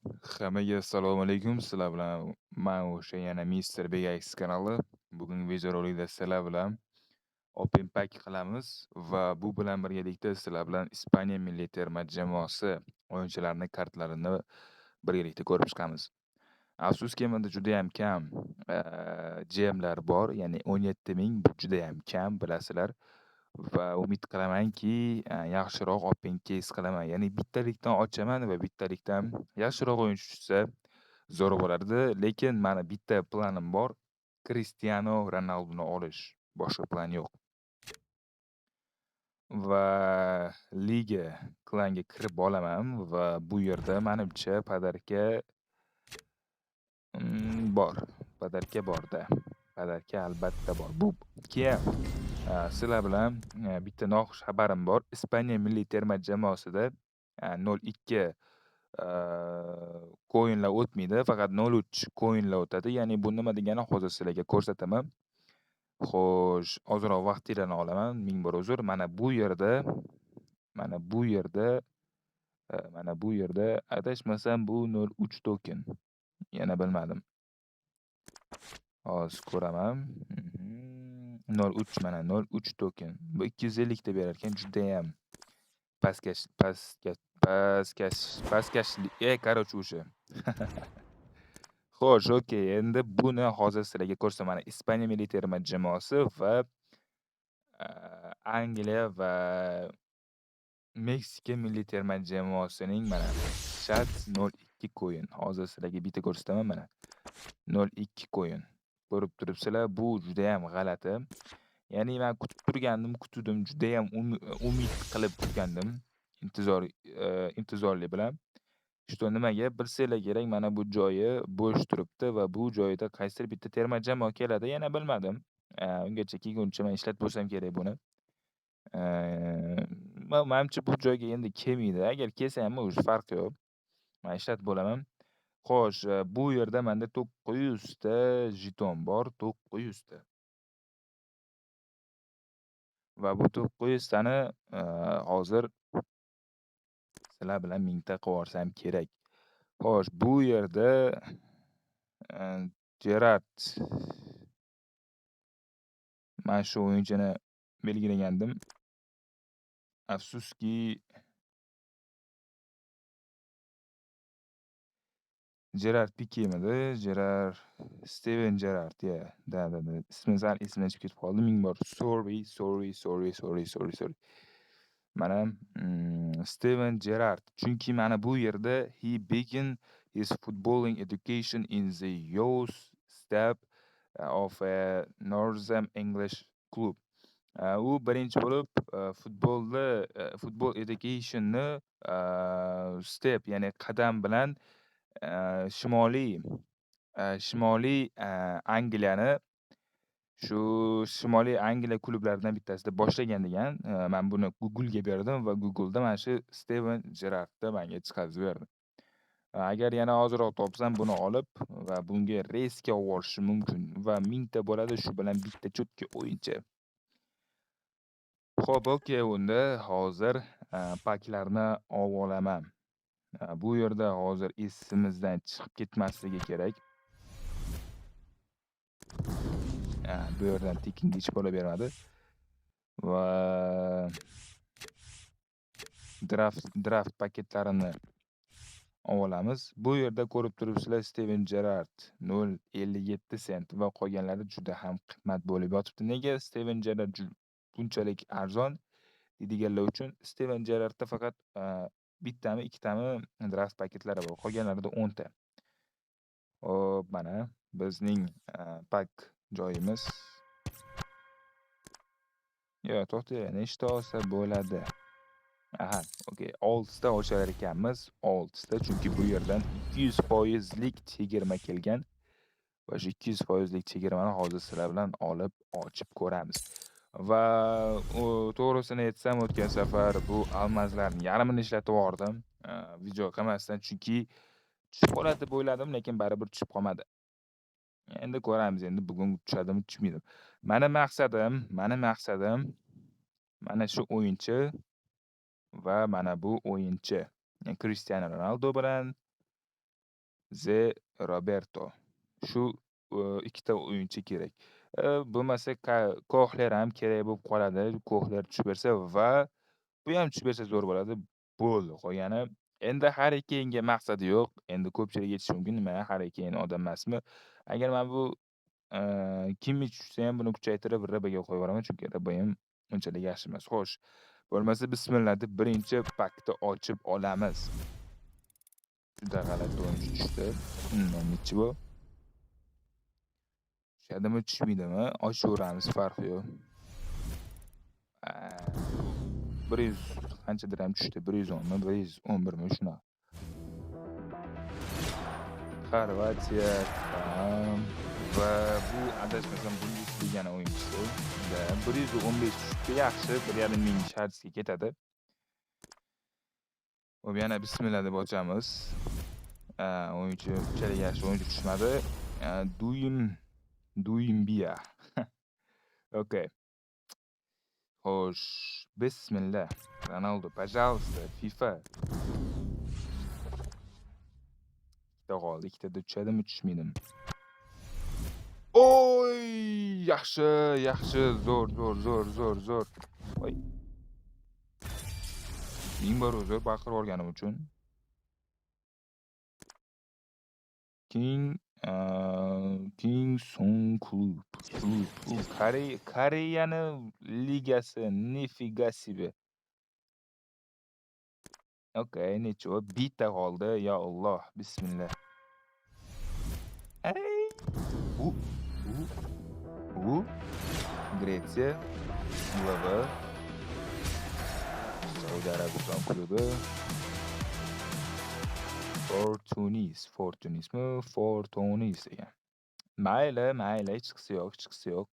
Hammaga assalomu alaykum. Sizlar bilan man o'sha yana Mister Big X kanali. Bugungi videorolikda sizlar bilan Open Pack qilamiz va bu bilan birgalikda sizlar bilan Ispaniya milliy terma jamoasi o'yinchilarining kartlarini birgalikda ko'rib chiqamiz. Afsuski menda judayam kam GMlar bor, ya'ni 17 ming, bu judayam kam, bilasizlar. Va umid qilamanki, yaxshiroq open case qilaman. Ya'ni bittalikdan ochaman va bittalikdan yaxshiroq o'yinchi tushsa zo'r bo'lardi. Lekin mani bitta planim bor. Cristiano Ronaldoni olish. Boshqa plan yo'q. Va liga klanga kirib olaman va bu yerda menimcha podarka bor. Podarka borda. Podarka albatta bor. Bu keyin sizlar bilan bitta noxush xabarim bor. Ispaniya milliy terma jamoasida 0-2 ko'yinlar o'tmaydi, faqat 0-3 ko'yinlar o'tadi. Ya'ni bu nima degani hozir sizlarga ko'rsataman. Xo'sh, ozroq vaqtinglarni olaman, ming bor uzr. Mana bu yerda adashmasam bu 0-3 token. Yana bilmadim. Hozir ko'raman. 0-3, mana 0-3 token. Bu 250 ta berar ekan, judayam pastkash, короче, o'sha. Xo'sh, okey. Endi buni hozir sizlarga ko'rsataman. Mana Ispaniya milliy terma jamoasi va Angliya va Meksika milliy terma jamoasining mana shat 0-2 ko'yin. Hozir sizlarga bitta ko'rsataman mana. 0-2 ko'yin. Ko'rib turibsizlar, bu judayam g'alati. Ya'ni men kutdim, judayam umid qilib kutgandim. Intizorlik bilan. Что nimaga? Bilsanglar kerak, mana bu joyi bo'sh turibdi va bu joyda qaysidir bitta terma jamoa keladi, yana bilmadim. Ungacha kelguncha men ishlatib bo'lsam kerak buni. Menimcha bu joyga endi kelmaydi. Agar kelsa ham o'zi farqi yo'q. Men ishlatib bo'laman. Xo'sh, bu yerda menda 900 ta jeton bor, 900 ta. Va bu 900 tani hozir sizlar bilan mingta qilib yuborsam kerak. Xo'sh, bu yerda Gerrard, men shu o'yinchini belgilagandim. Afsuski Gerrard Pikemidi? Steven Gerrard, da. Ismi sal esimdan chiqib ketib qoldi. Ming bor sorry. Mana Steven Gerrard. Chunki mana bu yerda he began his footballing education in the youth step of a Northern English club. U birinchi bo'lib football educationni step, ya'ni qadam bilan shimoliy Angliyani, shu Shimoliy Angliya klublaridan bittasida boshlagan degan. Men buni Google'ga berdim va Google'da mana shu Steven Gerrardni menga chiqarib berdi. Agar yana ozroq topsam buni olib va bunga reysga olishim mumkin va 1000 ta bo'ladi, shu bilan bitta cho'tka o'yinchi. Xo'p, okey, unda hozir paklarni olib olaman. Bu yerda hozir esimizdan chiqib ketmasligi kerak. Bu yerdan tekinga hech bola bermadi. Va draft paketlarini olamiz. Bu yerda ko'rib turibsizlar, Steven Gerrard 0.57 sent va qolganlari juda ham qimmat bo'lib yotibdi. Nega Steven Gerrard bunchalik arzon deydiganlar uchun, Steven Gerrardda faqat bittami, ikkitami draft paketlari bor. Qolganlarida 10 ta. Hop, mana bizning pak joyimiz. To'xtang, nechta olsa bo'ladi? Aha, okey. 6 ta ochar ekanmiz. 6 ta, chunki bu yerdan 200% chegirma kelgan. Va shu 200% chegirmani hozir sizlar bilan olib ochib ko'ramiz. Va to'g'risini aytsam, o'tgan safar bu almazlarning yarmini ishlatib yubordim. Video qilmasdan, chunki tushib qoladi deb o'yladim, lekin baribir tushib qolmadi. Endi ko'ramiz, endi bugun tushadimi, tushmaydimi. Mani maqsadim mana shu o'yinchi va mana bu o'yinchi. Cristiano Ronaldo bilan Ze Roberto. Shu, ikkita o'yinchi kerak. Bo'lmasa Kohler ham kerak bo'lib qoladi. Kohler tushib bersa va bu ham tushib bersa zo'r bo'ladi. Bo'ldi. Qolgani endi Harry Kane'ga maqsadi yo'q. Endi ko'pchilik aytishi mumkin, nima Harry Kane odam emasmi? Agar men bu Kimmich tushsa ham buni kuchaytirib RBga qo'yib yuboraman, chunki RB ham unchalik yaxshi emas. Xo'sh, bo'lmasa bismillah deb birinchi pakni ochib olamiz. Juda g'alati o'yinchi tushdi. Nechi bu? Tushadimi, tushmaydimi? Ochaveramiz, farqi yo'q. 100 qanchadir ham tushdi. 110mi, 111mi shunaqa. Xorvatiya va bu adashmasam Bundesligani o'yinchisi. 115 tushibdi, yaxshi, 1,5 ming shartga ketadi. Hop, yana bismillah deb ochamiz. O'yinchi unchalik yaxshi o'yinchi tushmadi. Duimbia. Okay. Xo'sh, bismillah. Ronaldo, пожалуйста, FIFA. Ikkita qoldi. Ikkitada tushadimi, tushmaydimi? Oy, yaxshi, yaxshi, zo'r. Voy. Ming bor uzr baqirib olganim uchun. King Song Club. Koreyani ligasi, nifiga себе. Okay, necha bitta qoldi. Ya Alloh, bismillah. Ey! Gretsiya, LV, Saudiya Arabiston klubi. Fortunis degan. Mayli, hech yo'q.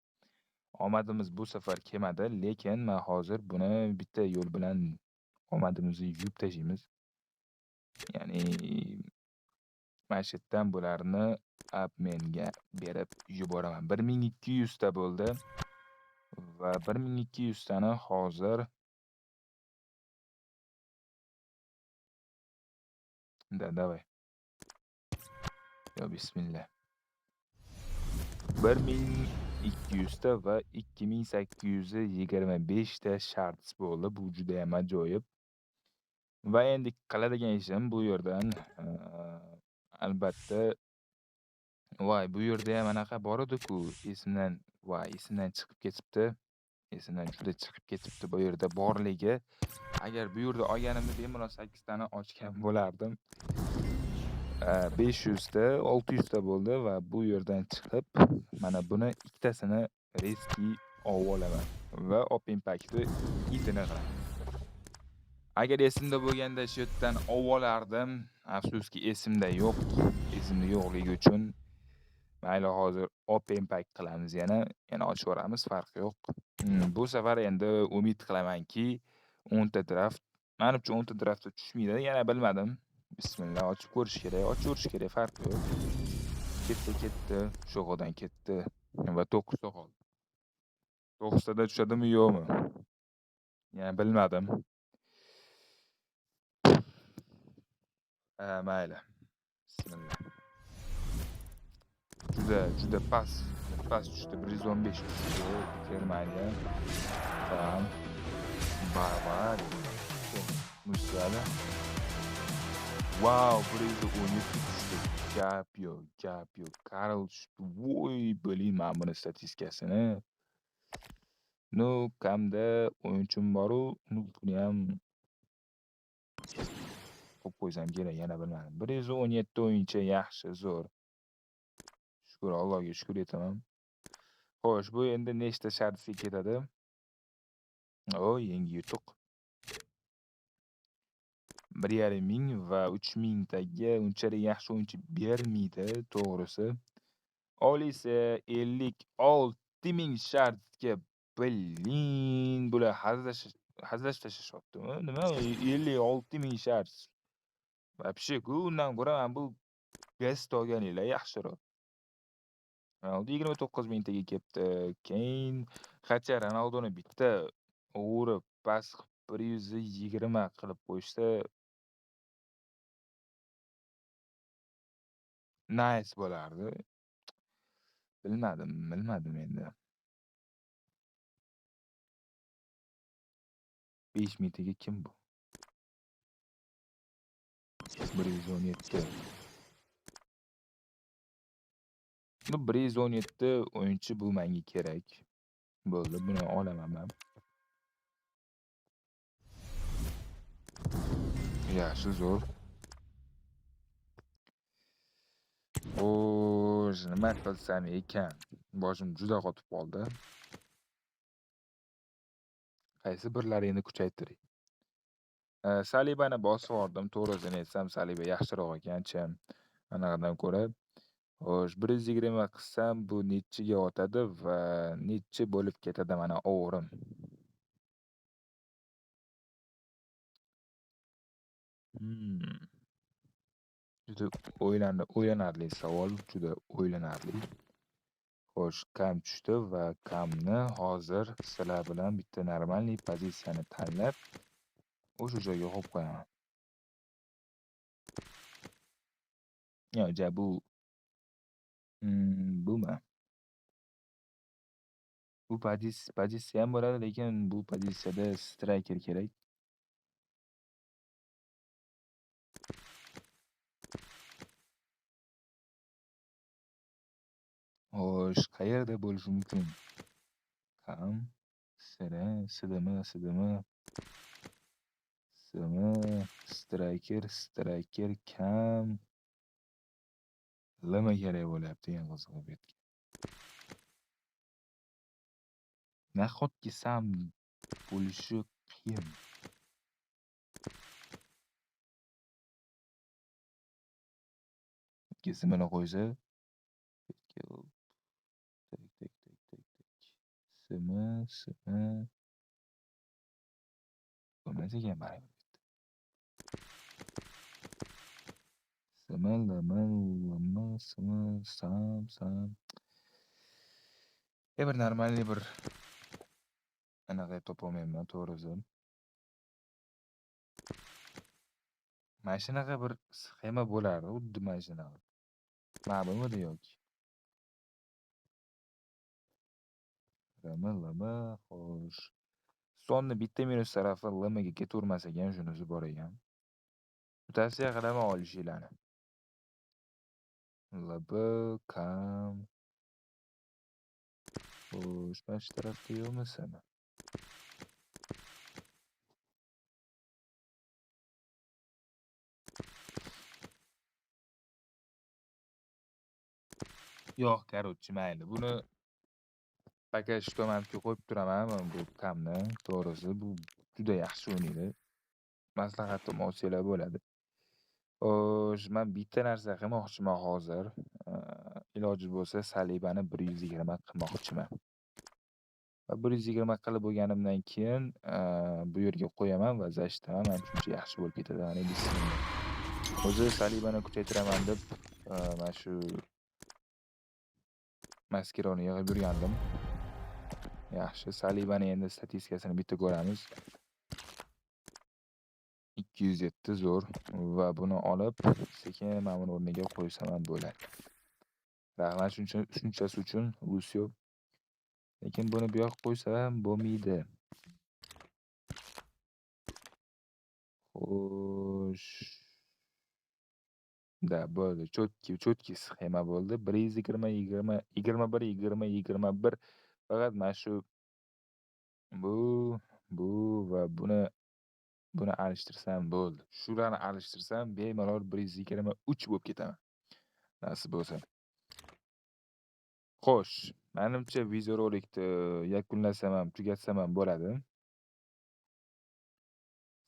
Omadimiz bu safar kelmadi, lekin men hozir buni bitta yo'l bilan omadimizni yuvib tashlaymiz. Ya'ni mana shu yerdan bularni menga berib yuboraman. 1200 ta bo'ldi va 1200 tani hozir davay. Yo, bismillah. 1200 ta va 2825 ta shart bo'ldi. Bu juda ham ajoyib. Va endi qiladigan ishim bu yerdan albatta bu yerda ham anaqa bor edi-ku, esimdan chiqib ketibdi. Esimdan juda chiqib ketibdi bu yerda borligi. Agar bu yerda olganimda bemalol 8 tani ochgan bo'lardim. 500 ta, 600 ta bo'ldi va bu yerdan chiqib, mana buni ikkitasini riski olaman va Open Pack'ni itini qilaman. Agar esimda bo'lganda shu yerdan olardim. Afsuski esimda yo'q. Esimda yo'qligi uchun mayli, hozir Open Pack qilamiz yana ochaveramiz, farqi yo'q. Bu safar endi umid qilamanki 10 ta draft, menimcha 10 ta draftga tushmaydi, yana bilmadim. Bismillah, ochib ko'rish kerak, ochaverish kerak, farqi yo'q. Ketdi, sho'g'idan ketdi va 9 ta qoldi. 9 tada tushadimi, yo'qmi? Yana bilmadim. Mayli. Bismillah. Juda past tushdi. 115 tushdi. Germaniya. Tamam. Bavariya. Musiala. Wow, 117 tushdi. Gap yo'q. Karl tushdi. Voy, bilmayman buni statistikasini. No, kamda o'yinchim bor-u, buni ham qo'yib qo'ysam kerak, yana bilmadim. 117 o'yinchi yaxshi, zo'r. Shukr, Allohga shukr etaman. Xo'sh, bu endi nechta shartga ketadi? Yangi yutuq. 1,5 ming va 3000 taga unchalik yaxshi o'yinchi bermaydi, to'g'risi. Olisa 56 ming shartga bular hazlash tashlashaptimi? Nima 56 ming shart? Вообще-ku undan ko'ra men bu gast olganinglar yaxshiroq. Ronaldo 29 ming taga kelibdi. Keyin qancha Ronaldoni bitta o'rib past 120 qilib qo'yishsa Nice bo'lardi. Bilmadim endi. 5 mingtaga kim bu? 117. Bu 117 o'yinchi bu menga kerak. Bo'ldi, buni olaman men. Yaxshi, zo'r. Xo'sh, nima qilsam ekan? Boshim juda qotib qoldi. Qaysi birlaringni kuchaytiring? Salibani bosib yubordim. To'g'risini aytsam, Saliba yaxshiroq ekan-chi. Anaqadan ko'ra. Xo'sh, 120 qilsam bu nechiga o'tadi va nechi bo'lib ketadi mana o'g'rim? Juda o'ylanarli savol, juda o'ylanarli. Xo'sh, kam tushdi va kamni hozir sizlar bilan bitta normalniy pozitsiyani tanlab, o'sha joyga qo'yib qo'yaman. Bu bumi? Bu pozitsiya ham bo'ladi, lekin bu pozitsiyada striker kerak. Xo'sh, qayerda bo'lishi mumkin? Kam, sidimi, striker, kam. Limi kerak bo'lyapti eng qizig'i bu yerga. Nahotki Sam bo'lishi qiyin. Kesimini qo'ysa, simi bo'lmas ekan baribir. Simi, sam. Bir normalniy bir anaqa topolmayman, to'g'risi. Mana shunaqa bir sxema bo'lardi, xuddi mana shunaqa. Ma'lumidi yoki? Limi, xo'sh. Sonni bitta minus tarafi limiga ketavermas ekan, shunisi bor ekan. Tavsiya qilaman olishinglarni. Libi, kam. Xo'sh, mana shu tarafda yo'qmi simi? Yo'q, короче, mayli. Buni bagaj tomonga qo'yib turaman bu kamni. To'g'risi, bu juda yaxshi o'ynaydi. Maslahatim olsanglar bo'ladi. Xo'sh, men bitta narsa qilmoqchiman hozir. Iloji bo'lsa Salibani 120 qilmoqchiman. Va 120 qilib bo'lganimdan keyin bu yerga qo'yaman va zashtaman. Menimcha yaxshi bo'lib ketadi. Mana bismillah. O'zi Salibani kuchaytiraman deb mana shu maskeroni yig'ib yurgandim. Yaxshi, Salibani endi statistikasini bitta ko'ramiz. 207 zo'r va buni olib sekin mana buni o'rniga qo'ysam ham bo'ladi. Rahmat shunchasi uchun, Lucio. Lekin buni bu yoqqa qo'ysam bo'lmaydi. Xo'sh. Da bo'ldi. Cho'tki sxema bo'ldi. 120, 21. Faqat mana shu bu va buni alishtirsam bo'ldi. Shularni alishtirsam bemalol 123 bo'lib ketaman. Nasib bo'lsa. Xo'sh, menimcha videorolikni yakunlasam ham, tugatsam ham bo'ladi.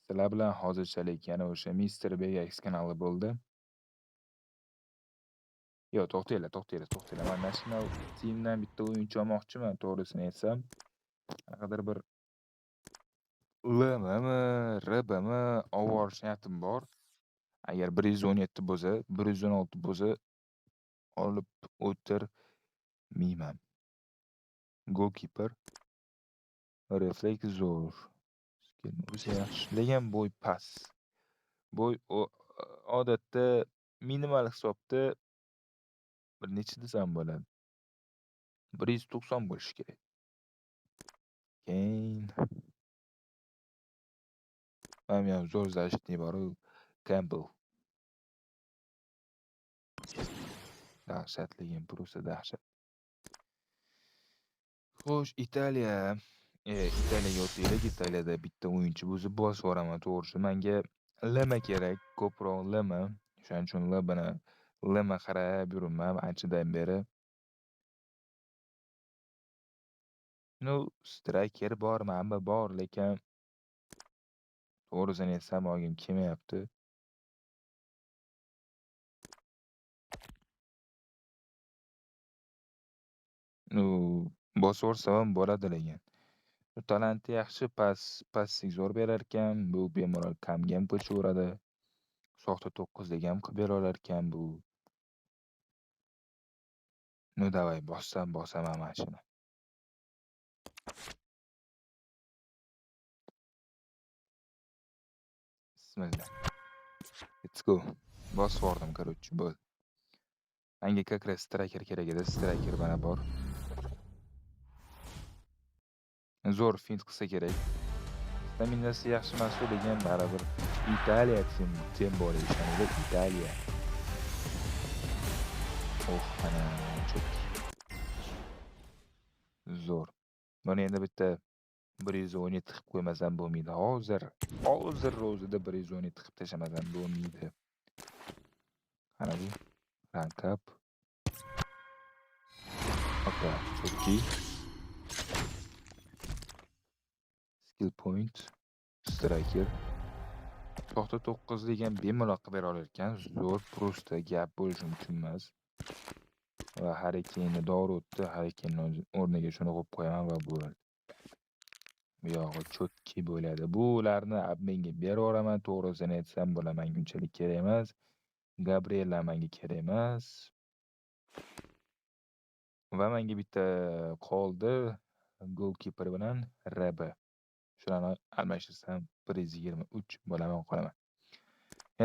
Sizlar bilan hozirchalik yana o'sha Mr. Begax kanali bo'ldi. Yo'q, to'xtanglar. Men National Teamdan bitta o'yinchi olmoqchiman, to'g'risini aytsam. Qanaqadir bir LMmi, RBmi olib niyatim bor. Agar 117 bo'lsa, 116 bo'lsa olib o'tirmayman. Goalkeeper, refleks zo'r. O'zi yaxshi, lekin bo'y past. Bo'y odatda minimal hisobda Bir necha desam bo'ladi? 190 bo'lishi kerak. Keyin manamyam zo'r защитник boru, Campbell. Dahshatligim, просто dahshat. Xo'sh, Italiya. Italiyaga o'taylik. Italiyada bitta o'yinchi buzib bosib yuboraman to'g'risi. Menga Lema kerak, ko'proq Lema. O'shaning uchun Lema qarab yuribman anchadan beri. Striker bor, manba bor, lekin to'g'risini aytsam olgim kelmayapti. Bosib yuborsam ham bo'ladi lekin. Talanti yaxshi, passing zo'r berarkan, bu bemalol kamga ham ko'chaveradi. Soxta 9lik ham qilib beraolarkan bu. Davay, bosaman mana shuni. Bismillah. Let's go. Bosib yubordim, короче, bo'ldi. Menga как раз striker kerak edi, striker mana bor. Zo'r fint qilsa kerak. Staminasi yaxshi emas, lekin baribir Italiya tем более ishonadi, Italiya. Ana cho'k. Zo'r. Buni endi bitta 117 qilib qo'ymasam bo'lmaydi. Hozir o'zida 117 qilib tashlamasam bo'lmaydi. Qani bu? Rank up. Opa, cho'kki. Skill point. Striker. Soxta 9lik ham bemalol qilib bera olar ekan. Zo'r, просто gap bo'lishi mumkin emas. Va Harikenni dori o'tdi. Harikenni o'rniga shuni qo'yib qo'yaman va bo'ladi. Bu yog'i cho'tki bo'ladi. Bularni menga beraveraman, to'g'risini aytsam bular menga unchalik kerak emas. Gabriela menga kerak emas. Va menga bitta qoldi golkiper bilan Rebe. Shularni almashtirsam 123 bo'laman qolaman.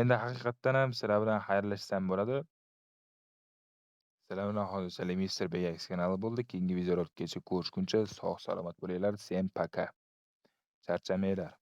Endi haqiqatdan ham sizlar bilan xayrlashsam bo'ladi. Sizlar bilan hozirchalik Mr. BX kanali bo'ldi. Keyingi videolargacha ko'rishguncha sog' salomat bo'linglar. Всем пока. Charchamanglar.